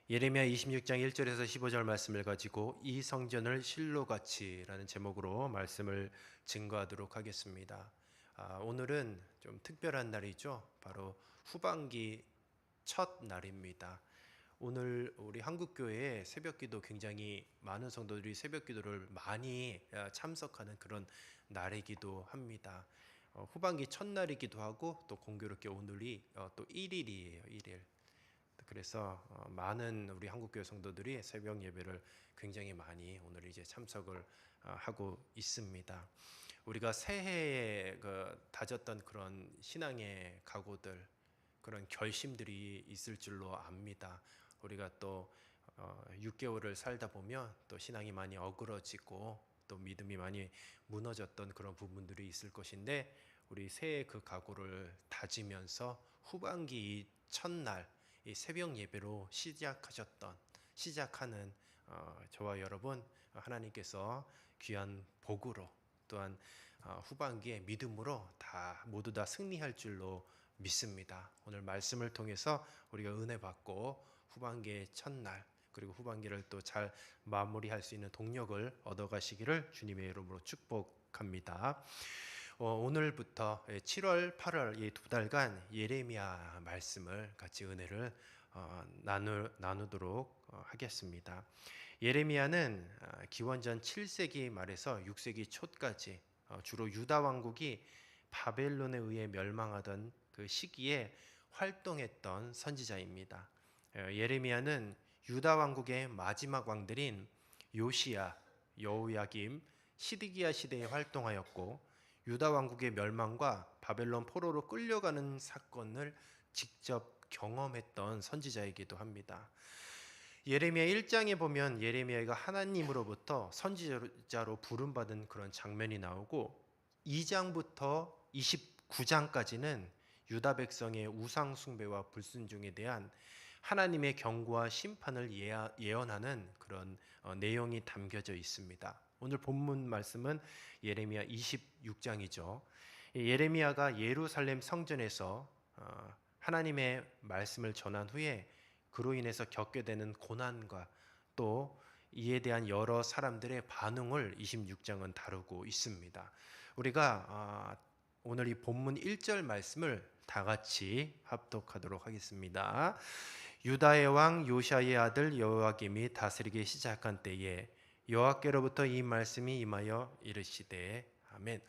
예레미야 26장 1절에서 15절 말씀을 가지고 이 성전을 실로같이라는 제목으로 말씀을 증거하도록 하겠습니다. 오늘은 좀 특별한 날이죠. 바로 후반기 첫 날입니다. 오늘 우리 한국교회에 새벽기도 굉장히 많은 성도들이 새벽기도를 많이 참석하는 그런 날이기도 합니다. 후반기 첫날이기도 하고 또 공교롭게 오늘이 또 1일이에요. 1일. 그래서 많은 우리 한국교회 성도들이 새벽 예배를 굉장히 많이 오늘 이제 참석을 하고 있습니다. 우리가 새해에 다졌던 그런 신앙의 각오들, 그런 결심들이 있을 줄로 압니다. 우리가 또 6개월을 살다 보면 또 신앙이 많이 어그러지고 또 믿음이 많이 무너졌던 그런 부분들이 있을 것인데, 우리 새해 그 각오를 다지면서 후반기 첫날 이 새벽 예배로 시작하는 저와 여러분, 하나님께서 귀한 복으로 또한 후반기에 믿음으로 모두 다 승리할 줄로 믿습니다. 오늘 말씀을 통해서 우리가 은혜 받고 후반기의 첫날, 그리고 후반기를 또 잘 마무리할 수 있는 동력을 얻어가시기를 주님의 이름으로 축복합니다. 오늘부터 7월, 8월 이 2달간 예레미야 말씀을 같이 은혜를 나누도록 하겠습니다. 예레미야는 기원전 7세기 말에서 6세기 초까지 주로 유다 왕국이 바벨론에 의해 멸망하던 그 시기에 활동했던 선지자입니다. 예레미야는 유다 왕국의 마지막 왕들인 요시야, 여호야김, 시드기야 시대에 활동하였고, 유다 왕국의 멸망과 바벨론 포로로 끌려가는 사건을 직접 경험했던 선지자이기도 합니다. 예레미야 1장에 보면 예레미야가 하나님으로부터 선지자로 부름받은 그런 장면이 나오고, 2장부터 29장까지는 유다 백성의 우상 숭배와 불순종에 대한 하나님의 경고와 심판을 예언하는 그런 내용이 담겨져 있습니다. 오늘 본문 말씀은 예레미야 26장이죠. 예레미야가 예루살렘 성전에서 하나님의 말씀을 전한 후에 그로 인해서 겪게 되는 고난과 또 이에 대한 여러 사람들의 반응을 26장은 다루고 있습니다. 우리가 오늘 이 본문 1절 말씀을 다 같이 합독하도록 하겠습니다. 유다의 왕 요시야의 아들 여호야김이 다스리기 시작한 때에 여호와께로부터 이 말씀이 임하여 이르시되. 아멘.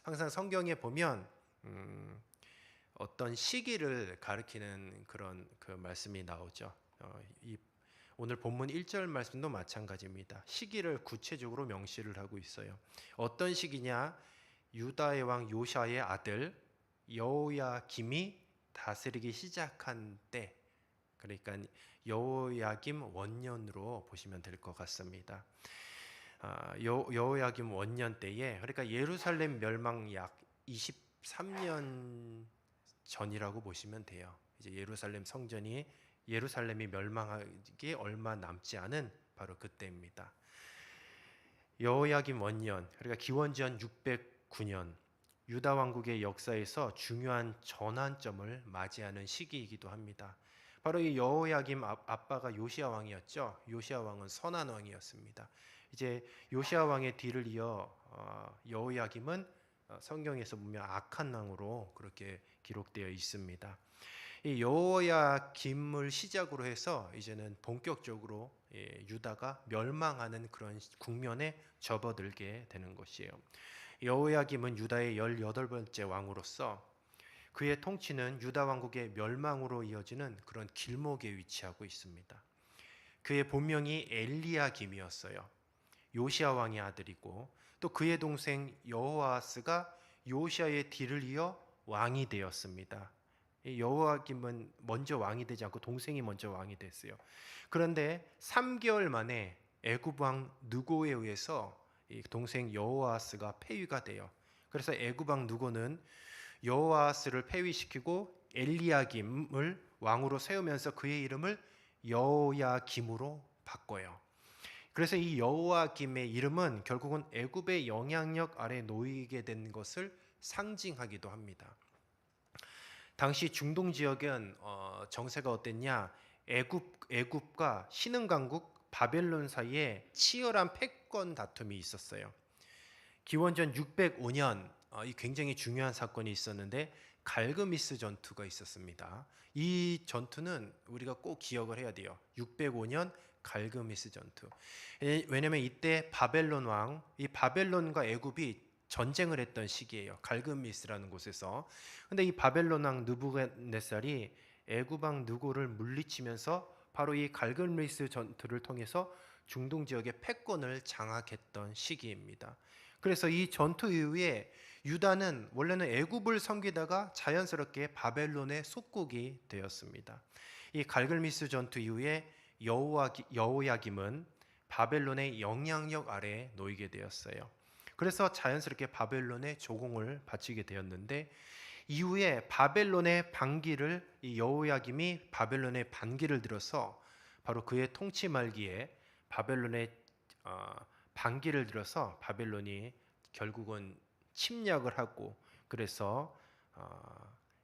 항상 성경에 보면 어떤 시기를 가리키는 그런 그 말씀이 나오죠. 오늘 본문 1절 말씀도 마찬가지입니다. 시기를 구체적으로 명시를 하고 있어요. 어떤 시기냐? 유다의 왕 요시야의 아들 여호야김이 다스리기 시작한 때, 그러니까 여호야김 원년으로 보시면 될 것 같습니다. 여호야김 원년 때에, 그러니까 예루살렘 멸망 약 23년 전이라고 보시면 돼요. 이제 예루살렘이 멸망하기 얼마 남지 않은 바로 그때입니다. 여호야김 원년, 그러니까 기원전 609년, 유다 왕국의 역사에서 중요한 전환점을 맞이하는 시기이기도 합니다. 바로 이 여호야김 아빠가 요시야 왕이었죠. 요시야 왕은 선한 왕이었습니다. 이제 요시야 왕의 뒤를 이어 여호야김은 성경에서 보면 악한 왕으로 그렇게 기록되어 있습니다. 이 여호야김을 시작으로 해서 이제는 본격적으로 유다가 멸망하는 그런 국면에 접어들게 되는 것이에요. 여호야김은 유다의 18번째 왕으로서 그의 통치는 유다 왕국의 멸망으로 이어지는 그런 길목에 위치하고 있습니다. 그의 본명이 엘리야김이었어요. 요시야 왕의 아들이고, 또 그의 동생 여호아스가 요시야의 뒤를 이어 왕이 되었습니다. 여호야김은 먼저 왕이 되지 않고 동생이 먼저 왕이 됐어요. 그런데 3개월 만에 애굽 왕 느고에 의해서 동생 여호아스가 폐위가 돼요. 그래서 애굽 왕 느고는 여호아스를 폐위시키고 엘리야김을 왕으로 세우면서 그의 이름을 여호야김으로 바꿔요. 그래서 이 여호야김의 이름은 결국은 애굽의 영향력 아래 놓이게 된 것을 상징하기도 합니다. 당시 중동 지역은 정세가 어땠냐? 애굽 애굽과 신흥강국 바벨론 사이에 치열한 패권 다툼이 있었어요. 기원전 605년 이 굉장히 중요한 사건이 있었는데 갈그미스 전투가 있었습니다. 이 전투는 우리가 꼭 기억을 해야 돼요. 605년 갈그미스 전투. 왜냐면 이때 바벨론 왕, 이 바벨론과 애굽이 전쟁을 했던 시기예요. 갈그미스라는 곳에서. 근데 이 바벨론 왕 느부갓네살이 애굽 왕 느고를 물리치면서 바로 이 갈그미스 전투를 통해서 중동 지역의 패권을 장악했던 시기입니다. 그래서 이 전투 이후에 유다는 원래는 애굽을 섬기다가 자연스럽게 바벨론의 속국이 되었습니다. 이 갈글미스 전투 이후에 여호야김은 바벨론의 영향력 아래 놓이게 되었어요. 그래서 자연스럽게 바벨론의 조공을 바치게 되었는데 이후에 바벨론의 반기를 이 여호야김이 바벨론의 반기를 들어서 바로 그의 통치 말기에 바벨론의 반기를 들어서 바벨론이 결국은 침략을 하고 그래서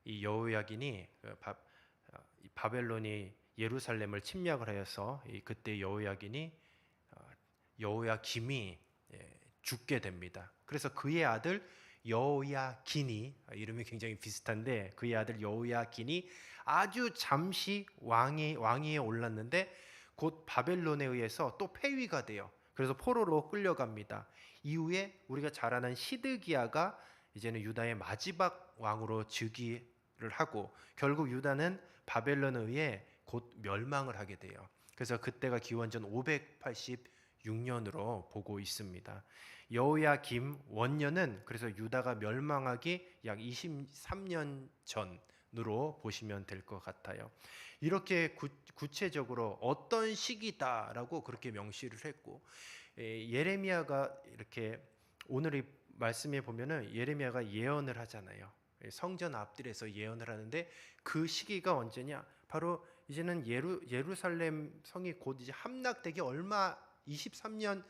이 여호야긴이 바벨론이 예루살렘을 침략을 하여서 그때 여호야김이 죽게 됩니다. 그래서 그의 아들 여호야긴이 이름이 굉장히 비슷한데 그의 아들 여호야긴이 아주 잠시 왕위에 올랐는데 곧 바벨론에 의해서 또 폐위가 돼요. 그래서 포로로 끌려갑니다. 이후에 우리가 잘 아는 시드기야가 이제는 유다의 마지막 왕으로 즉위를 하고 결국 유다는 바벨론에 의해 곧 멸망을 하게 돼요. 그래서 그때가 기원전 586년으로 보고 있습니다. 여호야김 원년은 그래서 유다가 멸망하기 약 23년 전으로 보시면 될 것 같아요. 이렇게 구체적으로 어떤 시기다라고 그렇게 명시를 했고 예레미야가 이렇게 오늘 이 말씀에 보면은 예레미야가 예언을 하잖아요. 성전 앞들에서 예언을 하는데 그 시기가 언제냐? 바로 이제는 예루살렘 성이 곧 이제 함락되기 얼마 23년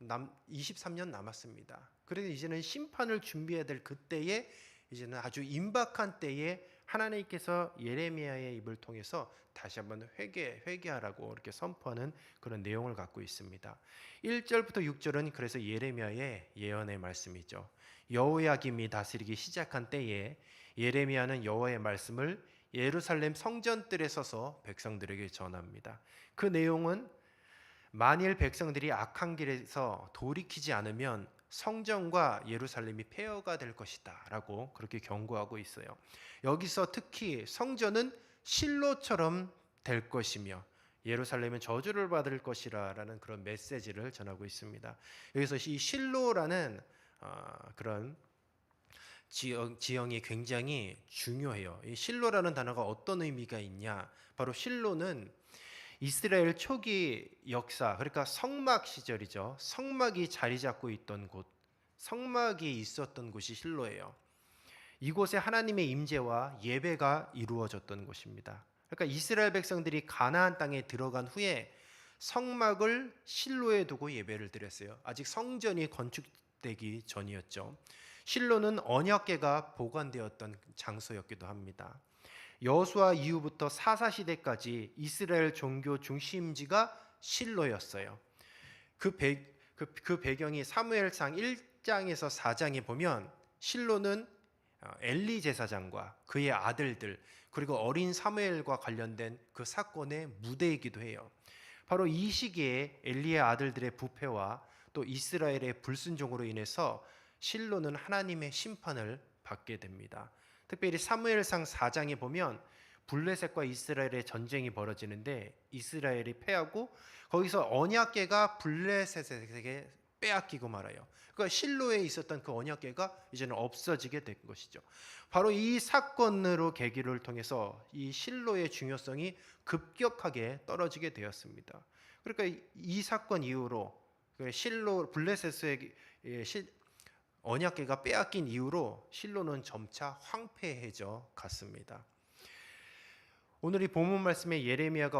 남았습니다. 그래서 이제는 심판을 준비해야 될 그때에 이제는 아주 임박한 때에 하나님께서 예레미야의 입을 통해서 다시 한번 회개하라고 이렇게 선포하는 그런 내용을 갖고 있습니다. 1절부터 6절은 그래서 예레미야의 예언의 말씀이죠. 여호야김이 다스리기 시작한 때에 예레미야는 여호와의 말씀을 예루살렘 성전뜰에 서서 백성들에게 전합니다. 그 내용은 만일 백성들이 악한 길에서 돌이키지 않으면 성전과 예루살렘이 폐허가 될 것이다 라고 그렇게 경고하고 있어요. 여기서 특히 성전은 실로처럼 될 것이며 예루살렘은 저주를 받을 것이라 라는 그런 메시지를 전하고 있습니다. 여기서 이 실로라는 그런 지형이 굉장히 중요해요. 이 실로라는 단어가 어떤 의미가 있냐? 바로 실로는 이스라엘 초기 역사, 그러니까 성막 시절이죠. 성막이 자리 잡고 있던 곳, 성막이 있었던 곳이 실로예요. 이곳에 하나님의 임재와 예배가 이루어졌던 곳입니다. 그러니까 이스라엘 백성들이 가나안 땅에 들어간 후에 성막을 실로에 두고 예배를 드렸어요. 아직 성전이 건축되기 전이었죠. 실로는 언약궤가 보관되었던 장소였기도 합니다. 여호수아 이후부터 사사 시대까지 이스라엘 종교 중심지가 실로였어요. 그 배경이 사무엘상 1장에서 4장에 보면 실로는 엘리 제사장과 그의 아들들 그리고 어린 사무엘과 관련된 그 사건의 무대이기도 해요. 바로 이 시기에 엘리의 아들들의 부패와 또 이스라엘의 불순종으로 인해서 실로는 하나님의 심판을 받게 됩니다. 특별히 사무엘상 4장에 보면 블레셋과 이스라엘의 전쟁이 벌어지는데 이스라엘이 패하고 거기서 언약궤가 블레셋에게 빼앗기고 말아요. 그러니까 실로에 있었던 그 언약궤가 이제는 없어지게 된 것이죠. 바로 이 사건으로 계기를 통해서 이 실로의 중요성이 급격하게 떨어지게 되었습니다. 그러니까 이 사건 이후로 실로 블레셋의 언약궤가 빼앗긴 이후로 실로는 점차 황폐해져 갔습니다. 오늘 이 본문 말씀에 예레미야가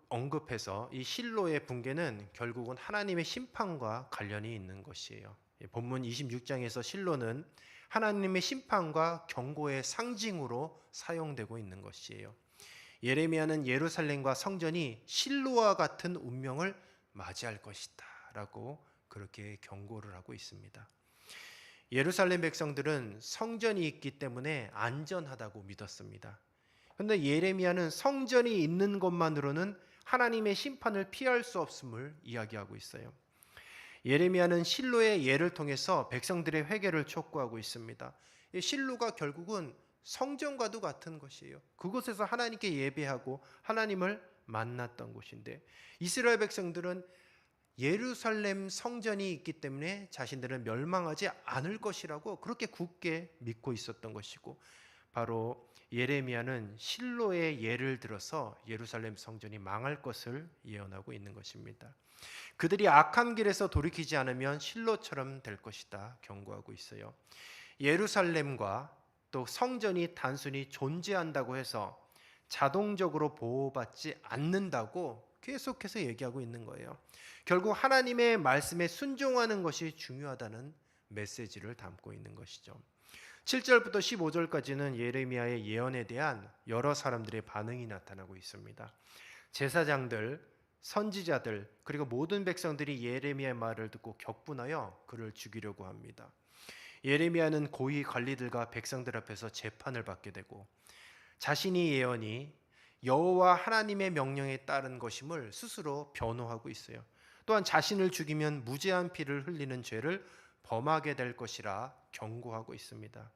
언급해서 이 실로의 붕괴는 결국은 하나님의 심판과 관련이 있는 것이에요. 본문 26장에서 실로는 하나님의 심판과 경고의 상징으로 사용되고 있는 것이에요. 예레미야는 예루살렘과 성전이 실로와 같은 운명을 맞이할 것이다 라고 그렇게 경고를 하고 있습니다. 예루살렘 백성들은 성전이 있기 때문에 안전하다고 믿었습니다. 그런데 예레미야는 성전이 있는 것만으로는 하나님의 심판을 피할 수 없음을 이야기하고 있어요. 예레미야는 실로의 예를 통해서 백성들의 회개를 촉구하고 있습니다. 실로가 결국은 성전과도 같은 것이에요. 그곳에서 하나님께 예배하고 하나님을 만났던 곳인데, 이스라엘 백성들은 예루살렘 성전이 있기 때문에 자신들은 멸망하지 않을 것이라고 그렇게 굳게 믿고 있었던 것이고, 바로 예레미야는 실로의 예를 들어서 예루살렘 성전이 망할 것을 예언하고 있는 것입니다. 그들이 악한 길에서 돌이키지 않으면 실로처럼 될 것이다 경고하고 있어요. 예루살렘과 또 성전이 단순히 존재한다고 해서 자동적으로 보호받지 않는다고 계속해서 얘기하고 있는 거예요. 결국 하나님의 말씀에 순종하는 것이 중요하다는 메시지를 담고 있는 것이죠. 7절부터 15절까지는 예레미야의 예언에 대한 여러 사람들의 반응이 나타나고 있습니다. 제사장들, 선지자들, 그리고 모든 백성들이 예레미야의 말을 듣고 격분하여 그를 죽이려고 합니다. 예레미야는 고위 관리들과 백성들 앞에서 재판을 받게 되고, 자신이 예언이 여호와 하나님의 명령에 따른 것임을 스스로 변호하고 있어요. 또한 자신을 죽이면 무죄한 피를 흘리는 죄를 범하게 될 것이라 경고하고 있습니다.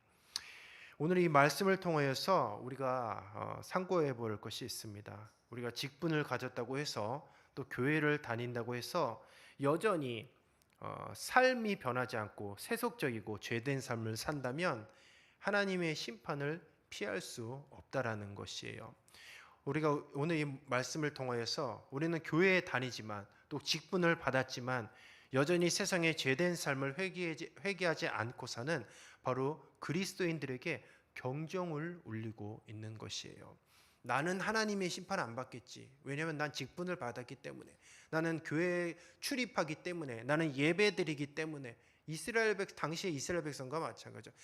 오늘 이 말씀을 통하여서 우리가 상고해 볼 것이 있습니다. 우리가 직분을 가졌다고 해서 또 교회를 다닌다고 해서 여전히 삶이 변하지 않고 세속적이고 죄된 삶을 산다면 하나님의 심판을 피할 수 없다라는 것이에요. 우리가 오늘 이 말씀을 통하여서 우리는 교회에 다니지만 또 직분을 받았지만 여전히 세상의 죄된 삶을 회개하지 않고 사는 바로 그리스도인들에게 경종을 울리고 있는 것이에요. 나는 하나님의 심판 안 받겠지. 왜냐하면 난 직분을 받았기 때문에, 나는 교회에 출입하기 때문에, 나는 예배드리기 때문에. 당시의 이스라엘 백성과 마찬가지죠.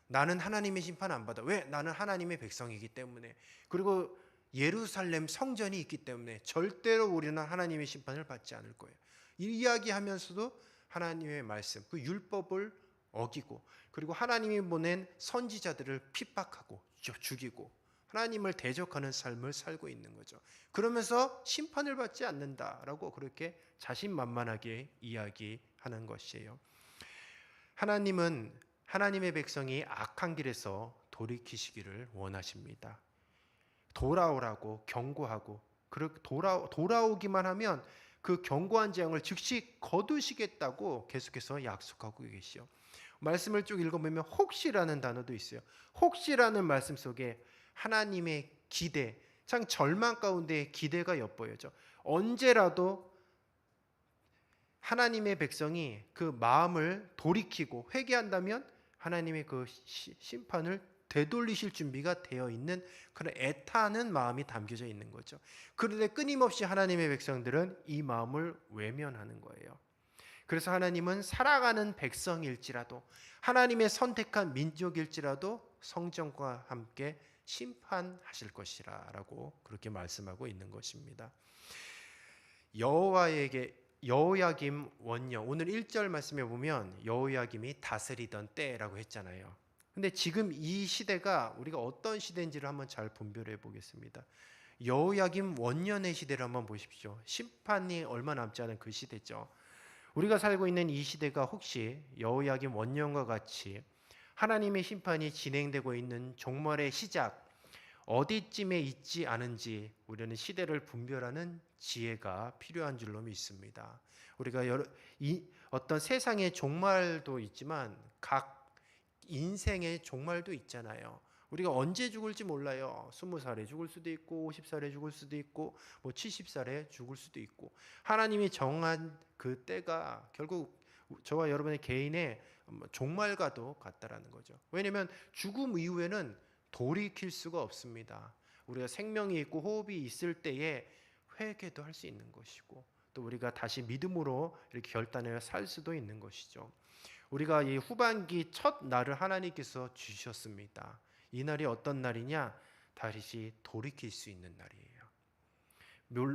나는 하나님의 심판 안 받아. 왜? 나는 하나님의 백성이기 때문에. 그리고 예루살렘 성전이 있기 때문에 절대로 우리는 하나님의 심판을 받지 않을 거예요. 이 이야기하면서도 하나님의 말씀, 그 율법을 어기고, 그리고 하나님이 보낸 선지자들을 핍박하고 죽이고 하나님을 대적하는 삶을 살고 있는 거죠. 그러면서 심판을 받지 않는다라고 그렇게 자신만만하게 이야기하는 것이에요. 하나님은 하나님의 백성이 악한 길에서 돌이키시기를 원하십니다. 돌아오라고 경고하고, 돌아오기만 하면 그 경고한 재앙을 즉시 거두시겠다고 계속해서 약속하고 계시오. 말씀을 쭉 읽어보면 혹시라는 단어도 있어요. 혹시라는 말씀 속에 하나님의 기대, 참 절망 가운데 기대가 엿보여져. 언제라도 하나님의 백성이 그 마음을 돌이키고 회개한다면 하나님의 그 심판을 되돌리실 준비가 되어 있는 그런 애타는 마음이 담겨져 있는 거죠. 그런데 끊임없이 하나님의 백성들은 이 마음을 외면하는 거예요. 그래서 하나님은 살아가는 백성일지라도, 하나님의 선택한 민족일지라도 성전과 함께 심판하실 것이라고 그렇게 말씀하고 있는 것입니다. 여호야김 원년, 오늘 1절 말씀에 보면 여호야김이 다스리던 때라고 했잖아요. 근데 지금 이 시대가 우리가 어떤 시대인지를 한번 잘 분별해 보겠습니다. 여호야김 원년의 시대를 한번 보십시오. 심판이 얼마 남지 않은 그 시대죠. 우리가 살고 있는 이 시대가 혹시 여호야김 원년과 같이 하나님의 심판이 진행되고 있는 종말의 시작, 어디쯤에 있지 않은지 우리는 시대를 분별하는 지혜가 필요한 줄로 믿습니다. 우리가 어떤 세상의 종말도 있지만 각 인생의 종말도 있잖아요. 우리가 언제 죽을지 몰라요. 20살에 죽을 수도 있고 50살에 죽을 수도 있고 70살에 죽을 수도 있고, 하나님이 정한 그 때가 결국 저와 여러분의 개인의 종말과도 같다라는 거죠. 왜냐하면 죽음 이후에는 돌이킬 수가 없습니다. 우리가 생명이 있고 호흡이 있을 때에 회개도 할 수 있는 것이고, 또 우리가 다시 믿음으로 이렇게 결단하여 살 수도 있는 것이죠. 우리가 이 후반기 첫 날을 하나님께서 주셨습니다. 이 날이 어떤 날이냐? 다시 돌이킬 수 있는 날이에요.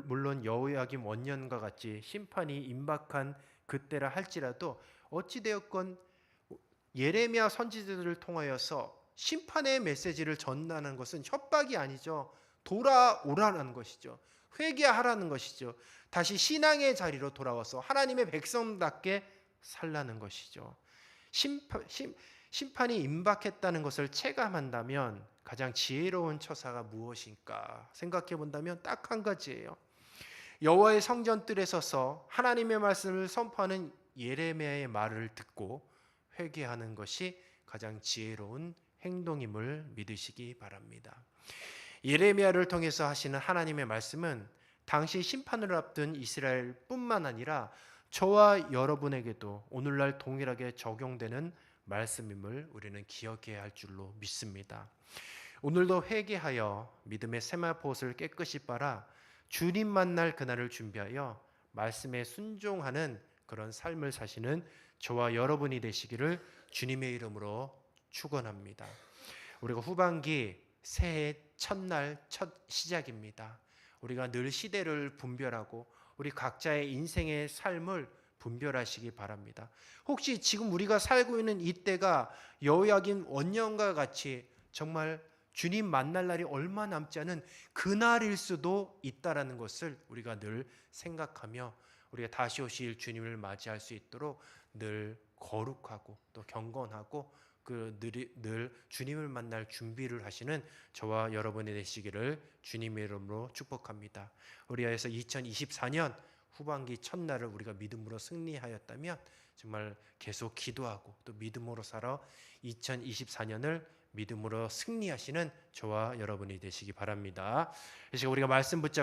물론 여호야김 원년과 같이 심판이 임박한 그때라 할지라도 어찌되었건 예레미야 선지자들을 통하여서 심판의 메시지를 전하는 것은 협박이 아니죠. 돌아오라는 것이죠. 회개하라는 것이죠. 다시 신앙의 자리로 돌아와서 하나님의 백성답게 살라는 것이죠. 심판이 임박했다는 것을 체감한다면 가장 지혜로운 처사가 무엇인가 생각해 본다면 딱 한 가지예요. 여호와의 성전뜰에 서서 하나님의 말씀을 선포하는 예레미야의 말을 듣고 회개하는 것이 가장 지혜로운 행동임을 믿으시기 바랍니다. 예레미야를 통해서 하시는 하나님의 말씀은 당시 심판을 앞둔 이스라엘뿐만 아니라 저와 여러분에게도 오늘날 동일하게 적용되는 말씀임을 우리는 기억해야 할 줄로 믿습니다. 오늘도 회개하여 믿음의 세마포옷을 깨끗이 빨아 주님 만날 그날을 준비하여 말씀에 순종하는 그런 삶을 사시는 저와 여러분이 되시기를 주님의 이름으로 축원합니다. 우리가 후반기 새해 첫날 첫 시작입니다. 우리가 늘 시대를 분별하고 우리 각자의 인생의 삶을 분별하시기 바랍니다. 혹시 지금 우리가 살고 있는 이때가 여호야김 원년과 같이 정말 주님 만날 날이 얼마 남지 않은 그날일 수도 있다라는 것을 우리가 늘 생각하며 우리가 다시 오실 주님을 맞이할 수 있도록 늘 거룩하고 또 경건하고 늘 주님을 만날 준비를 하시는 저와 여러분이 되시기를 주님의 이름으로 축복합니다. 우리 안에서 2024년 후반기 첫날을 우리가 믿음으로 승리하였다면 정말 계속 기도하고 또 믿음으로 살아 2024년을 믿음으로 승리하시는 저와 여러분이 되시기 바랍니다. 그래서 우리가 말씀 붙잡고